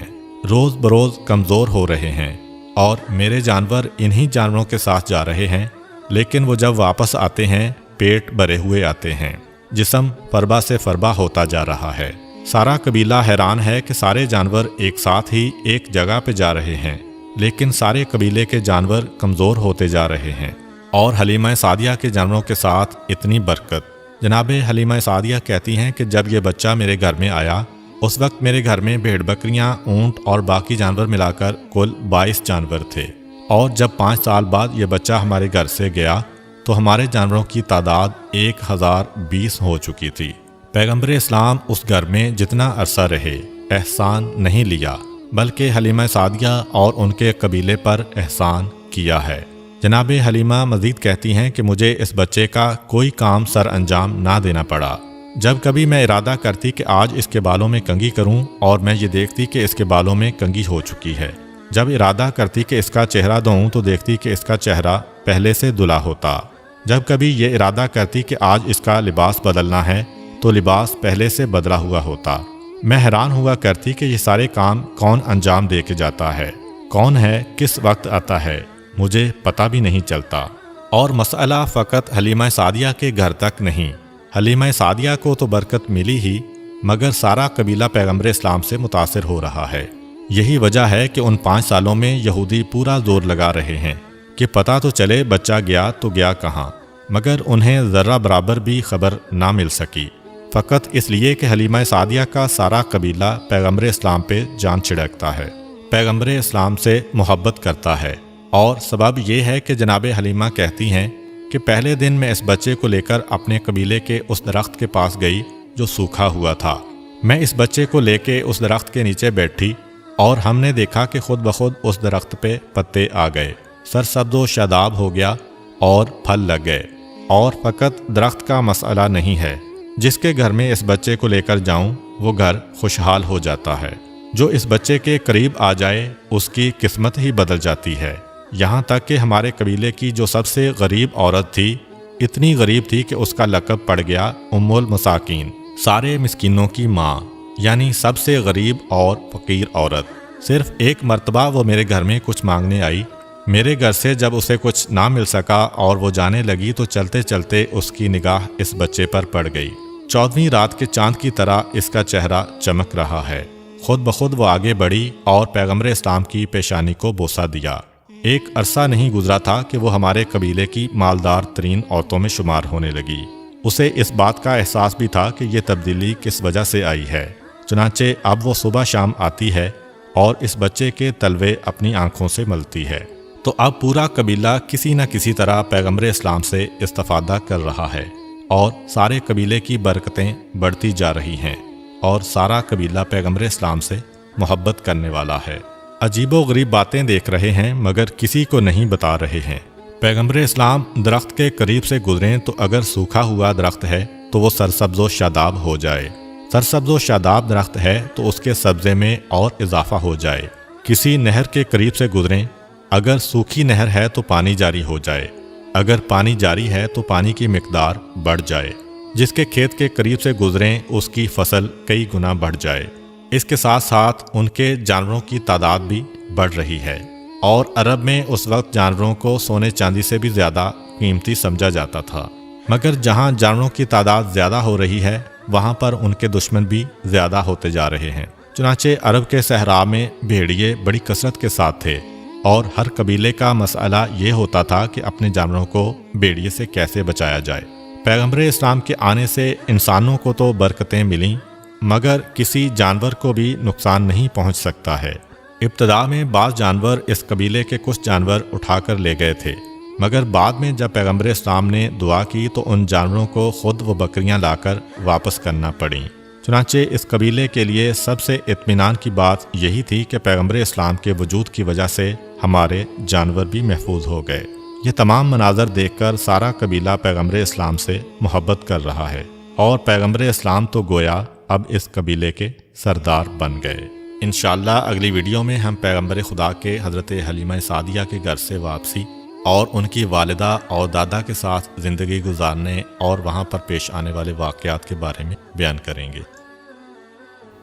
روز بروز کمزور ہو رہے ہیں، اور میرے جانور انہی جانوروں کے ساتھ جا رہے ہیں، لیکن وہ جب واپس آتے ہیں پیٹ بھرے ہوئے آتے ہیں، جسم فربا سے فربا ہوتا جا رہا ہے۔ سارا قبیلہ حیران ہے کہ سارے جانور ایک ساتھ ہی ایک جگہ پہ جا رہے ہیں، لیکن سارے قبیلے کے جانور کمزور ہوتے جا رہے ہیں، اور حلیمہ سعدیہ کے جانوروں کے ساتھ اتنی برکت۔ جناب حلیمہ سعدیہ کہتی ہیں کہ جب یہ بچہ میرے گھر میں آیا اس وقت میرے گھر میں بھیڑ بکریاں، اونٹ اور باقی جانور ملا کر کل 22 جانور تھے، اور جب 5 سال بعد یہ بچہ ہمارے گھر سے گیا تو ہمارے جانوروں کی تعداد 1020 ہو چکی تھی۔ پیغمبر اسلام اس گھر میں جتنا عرصہ رہے احسان نہیں لیا، بلکہ حلیمہ سعدیہ اور ان کے قبیلے پر احسان کیا ہے۔ جناب حلیمہ مزید کہتی ہیں کہ مجھے اس بچے کا کوئی کام سر انجام نہ دینا پڑا۔ جب کبھی میں ارادہ کرتی کہ آج اس کے بالوں میں کنگھی کروں اور میں یہ دیکھتی کہ اس کے بالوں میں کنگھی ہو چکی ہے، جب ارادہ کرتی کہ اس کا چہرہ دھوؤں تو دیکھتی کہ اس کا چہرہ پہلے سے دھلا ہوتا، جب کبھی یہ ارادہ کرتی کہ آج اس کا لباس بدلنا ہے تو لباس پہلے سے بدلا ہوا ہوتا۔ میں حیران ہوا کرتی کہ یہ سارے کام کون انجام دے کے جاتا ہے، کون ہے، کس وقت آتا ہے، مجھے پتہ بھی نہیں چلتا۔ اور مسئلہ فقط حلیمہ سعدیہ کے گھر تک نہیں، حلیمہ سعدیہ کو تو برکت ملی ہی، مگر سارا قبیلہ پیغمبر اسلام سے متاثر ہو رہا ہے۔ یہی وجہ ہے کہ ان 5 سالوں میں یہودی پورا زور لگا رہے ہیں کہ پتہ تو چلے بچہ گیا تو گیا کہاں، مگر انہیں ذرہ برابر بھی خبر نہ مل سکی، فقط اس لیے کہ حلیمہ سعدیہ کا سارا قبیلہ پیغمبر اسلام پہ جان چھڑکتا ہے، پیغمبر اسلام سے محبت کرتا ہے۔ اور سبب یہ ہے کہ جناب حلیمہ کہتی ہیں کہ پہلے دن میں اس بچے کو لے کر اپنے قبیلے کے اس درخت کے پاس گئی جو سوکھا ہوا تھا۔ میں اس بچے کو لے کے اس درخت کے نیچے بیٹھی اور ہم نے دیکھا کہ خود بخود اس درخت پہ پتے آ گئے، سرسبز و شاداب ہو گیا اور پھل لگ گئے۔ اور فقط درخت کا مسئلہ نہیں ہے، جس کے گھر میں اس بچے کو لے کر جاؤں وہ گھر خوشحال ہو جاتا ہے، جو اس بچے کے قریب آ جائے اس کی قسمت ہی بدل جاتی ہے۔ یہاں تک کہ ہمارے قبیلے کی جو سب سے غریب عورت تھی، اتنی غریب تھی کہ اس کا لقب پڑ گیا ام المساکین، سارے مسکینوں کی ماں، یعنی سب سے غریب اور فقیر عورت۔ صرف ایک مرتبہ وہ میرے گھر میں کچھ مانگنے آئی، میرے گھر سے جب اسے کچھ نہ مل سکا اور وہ جانے لگی تو چلتے چلتے اس کی نگاہ اس بچے پر پڑ گئی۔ 14ویں رات کے چاند کی طرح اس کا چہرہ چمک رہا ہے۔ خود بخود وہ آگے بڑھی اور پیغمبر اسلام کی پیشانی کو بوسہ دیا۔ ایک عرصہ نہیں گزرا تھا کہ وہ ہمارے قبیلے کی مالدار ترین عورتوں میں شمار ہونے لگی۔ اسے اس بات کا احساس بھی تھا کہ یہ تبدیلی کس وجہ سے آئی ہے، چنانچہ اب وہ صبح شام آتی ہے اور اس بچے کے تلوے اپنی آنکھوں سے ملتی ہے۔ تو اب پورا قبیلہ کسی نہ کسی طرح پیغمبر اسلام سے استفادہ کر رہا ہے، اور سارے قبیلے کی برکتیں بڑھتی جا رہی ہیں، اور سارا قبیلہ پیغمبر اسلام سے محبت کرنے والا ہے۔ عجیب و غریب باتیں دیکھ رہے ہیں مگر کسی کو نہیں بتا رہے ہیں۔ پیغمبر اسلام درخت کے قریب سے گزریں تو اگر سوکھا ہوا درخت ہے تو وہ سرسبز و شاداب ہو جائے، سرسبز و شاداب درخت ہے تو اس کے سبزے میں اور اضافہ ہو جائے۔ کسی نہر کے قریب سے گزریں اگر سوکھی نہر ہے تو پانی جاری ہو جائے، اگر پانی جاری ہے تو پانی کی مقدار بڑھ جائے، جس کے کھیت کے قریب سے گزریں اس کی فصل کئی گنا بڑھ جائے۔ اس کے ساتھ ساتھ ان کے جانوروں کی تعداد بھی بڑھ رہی ہے، اور عرب میں اس وقت جانوروں کو سونے چاندی سے بھی زیادہ قیمتی سمجھا جاتا تھا، مگر جہاں جانوروں کی تعداد زیادہ ہو رہی ہے وہاں پر ان کے دشمن بھی زیادہ ہوتے جا رہے ہیں۔ چنانچہ عرب کے صحرا میں بھیڑیے بڑی کثرت کے ساتھ تھے، اور ہر قبیلے کا مسئلہ یہ ہوتا تھا کہ اپنے جانوروں کو بھیڑیے سے کیسے بچایا جائے۔ پیغمبر اسلام کے آنے سے انسانوں کو تو برکتیں ملیں، مگر کسی جانور کو بھی نقصان نہیں پہنچ سکتا ہے۔ ابتدا میں بعض جانور اس قبیلے کے کچھ جانور اٹھا کر لے گئے تھے، مگر بعد میں جب پیغمبر اسلام نے دعا کی تو ان جانوروں کو خود وہ بکریاں لا کر واپس کرنا پڑیں۔ چنانچہ اس قبیلے کے لیے سب سے اطمینان کی بات یہی تھی کہ پیغمبر اسلام کے وجود کی وجہ سے ہمارے جانور بھی محفوظ ہو گئے۔ یہ تمام مناظر دیکھ کر سارا قبیلہ پیغمبر اسلام سے محبت کر رہا ہے، اور پیغمبر اسلام تو گویا اب اس قبیلے کے سردار بن گئے۔ انشاءاللہ اگلی ویڈیو میں ہم پیغمبر خدا کے حضرت حلیمہ سعدیہ کے گھر سے واپسی اور ان کی والدہ اور دادا کے ساتھ زندگی گزارنے اور وہاں پر پیش آنے والے واقعات کے بارے میں بیان کریں گے۔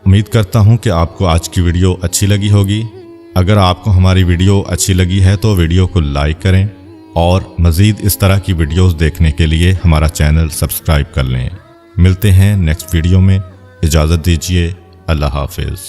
امید کرتا ہوں کہ آپ کو آج کی ویڈیو اچھی لگی ہوگی۔ اگر آپ کو ہماری ویڈیو اچھی لگی ہے تو ویڈیو کو لائک کریں، اور مزید اس طرح کی ویڈیوز دیکھنے کے لیے ہمارا چینل سبسکرائب کر لیں۔ ملتے ہیں نیکسٹ ویڈیو میں، اجازت دیجیے، اللہ حافظ۔